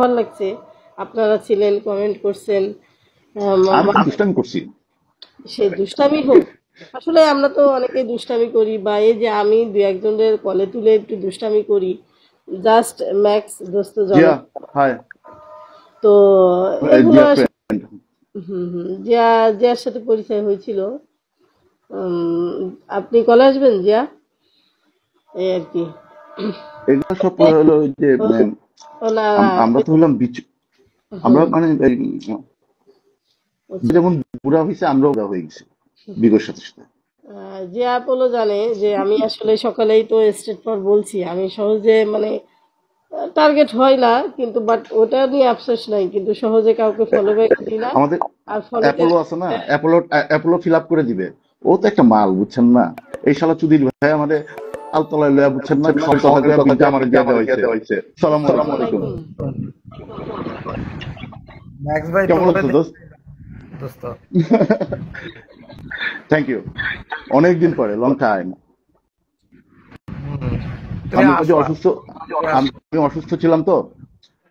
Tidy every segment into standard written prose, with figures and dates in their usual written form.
ভালো লাগছে, আপনারা ছিলেন, কমেন্ট করছেন। আমি দুষ্টামি করছি। সে দুষ্টামি হোক, আসলে আমরা তো অনেকেই দুষ্টামি করি, বা এই যে আমি দু একজনের কলে তুলে একটু দুষ্টামি করি, জাস্ট ম্যাক্স দোস্ত জিয়া, জনক। হাই। তো এগুলো জিয়া ফ্রেন্ড। জিয়া, জিয়ার সাথে পরিচয় হয়েছিল। আপনি কলে আসবেন জিয়া, এই আর কি। এগুলো সব হলো ওই যে ওনার আমরা তো হলাম আমরা মানে যেমন বুড়া হয়েছে আমরাও বুড়া হয়ে গেছি বিগের সাথে সাথে। যে আপলো জানে যে আমি আসলে সকালেই তো স্টেট পর বলছি, আমি সহজে মানে টার্গেট হয় না, কিন্তু বাট ওটা নিয়ে আফসোস নাই, কিন্তু সহজে কাউকে ফলো ব্যাক দিই না। আমাদের আর ফলো অ্যাপোলো আছে না, অ্যাপোলো ফিল আপ করে দিবে। ও তো একটা মাল, বুঝছেন না? এই শালা চুদির ভাই আমাদের আলতলায় লয়া, বুঝছেন না? সব কথা কয়ে বিদ্যা আমার দিয়ে দেওয়া হয়েছে। সালাম আলাইকুম। ম্যাক্স ভাই কেমন আছো দোস্ত? দোস্ত থ্যাংক ইউ। অনেকদিন পরে, লং টাইম। তুমি আমি ওই যে আসো আমি অসুস্থ ছিলাম তো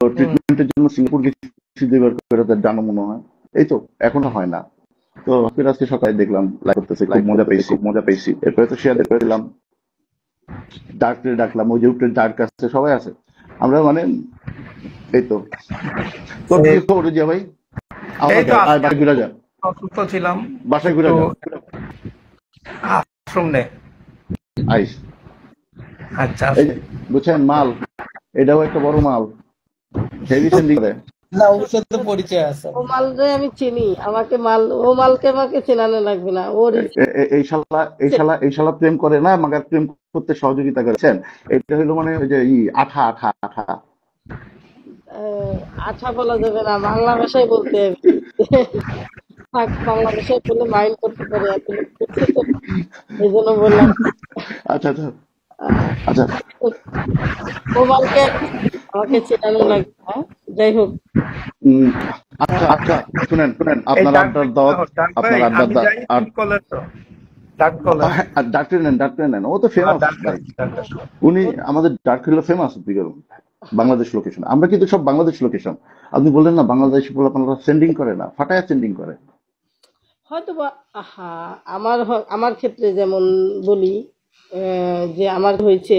ট্রিটমেন্টের জন্য সিঙ্গাপুর গেছি দুইবার করে, তার জানো মনে হয়। এই তো এখনো হয় না। তো ফির আজকে সকালে দেখলাম লাইভ করতেছে, খুব মজা পেয়েছি। এরপরে তো শেয়ার দিলাম, ডাক্তারে ডাকলাম, ওই যে উঠে ডাক্তার আছে, সবাই আছে। আমরা মানে এই তো। তোর কি খবর জিয়া ভাই? এই তো আর বাসায় ঘুরে যা, অসুস্থ ছিলাম বাসায় ঘুরে একটু যা। আশ্রম নে। আইস। আচ্ছা এই যে বুঝছেন মাল, এটাও একটা বড় মাল, হেভি সেন্ডিং করে। না, ওর সাথে পরিচয় আছে। ও মালরে আমি চিনি, আমাকে মাল, ও মালকে আমাকে চেনানো লাগবে না, ওর এই শালা প্রেম করে না, মাগার প্রেম করতে সহযোগিতা করেছেন। এটা হলো মানে ওই যে আঠা আঠা আঠা। আঠা বলা যাবে না, বাংলা ভাষায় বলতে হবে। থাক, বাংলা ভাষায় বললে মাইন্ড করতে পারে, এত লোক করছে তো, এই জন্য বললাম। আচ্ছা আচ্ছা আহ, আচ্ছা। ও মালকে আমাকে চেনানো লাগবে, হ্যাঁ। যাই হোক, উম, আচ্ছা আচ্ছা, শুনেন এই আপনার ডাক আড্ডার ভাই, দাওয়াত, ডাক ভাই আপনার আড্ডার আমি যাই দাওয়াত। তুমি কলার তো ডাক কলার ডাক্তার নেন, ও তো ফেমাস ভাই। উনি আমাদের ডার্ক হলো ফেমাস দিকে বাংলাদেশ লোকেশন। আমরা কিন্তু সব বাংলাদেশ লোকেশন। আপনি বললেন না বাংলাদেশ বলে, আপনারা সেন্ডিং করে না, ফাটায় সেন্ডিং করে। হয়তো বা, আহা, আমার ক্ষেত্রে যেমন বলি, যে আমার হয়েছে,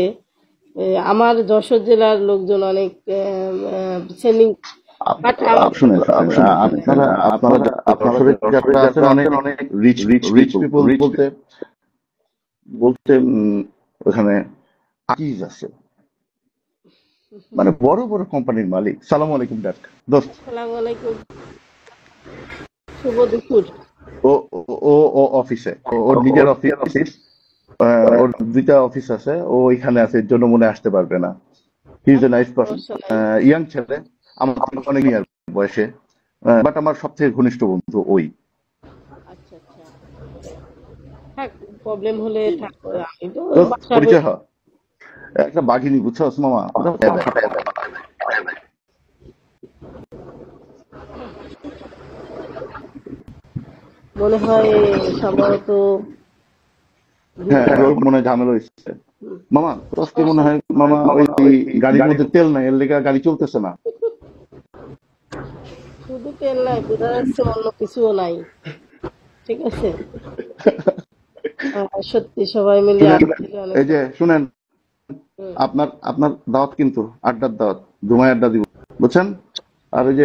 আমার যশোর জেলার লোকজন অনেক সেন্ডিং, বাট শুনেন আপনারা আপনারা যশোরের যাত্রা আছেন, অনেক রিচ রিচ পিপল বলতে বলতে ওখানে আকিজ আছে, মানে বড় বড় কোম্পানির মালিক। সালাম আলাইকুম ডাক দোস্ত। আসসালামু আলাইকুম, শুভ দুপুর। ও ও ও অফিসে, ওর নিজের অফিস, ওর দুইটা অফিস আছে, ও এখানে আছে, এর জন্য মনে আসতে পারবে না। He is a nice person, সমস্যা নাই। ইয়াং ছেলে, আমার থেকে অনেক ইয়ার বয়সে, বাট আমার সব থেকে ঘনিষ্ঠ বন্ধু ওই। আচ্ছা আচ্ছা, থাক, প্রবলেম হলে থাক, আমি তো দোস্ত বাসা পরিচয় হয়, একটা বাঘিনী, বুঝছো মামা? মনে হয় সম্ভবত হ্যাঁ, ওর মনে হয় ঝামেলা হয়েছে। মামা তো আজকে মনে হয় মামা ওই গাড়ির মধ্যে তেল নাই, এর লেগে গাড়ি চলতেছে না। শুধু তেল নাই, বোঝা যাচ্ছে অন্য কিছুও নাই। ঠিক আছে, সত্যি সবাই মিলে শুনেন, আসলে অনেক এই যে শুনেন, হুম। আপনার আপনার দাওয়াত কিন্তু আড্ডার দাওয়াত, ধুমায় আড্ডা দিব, বুঝছেন? আর ওই যে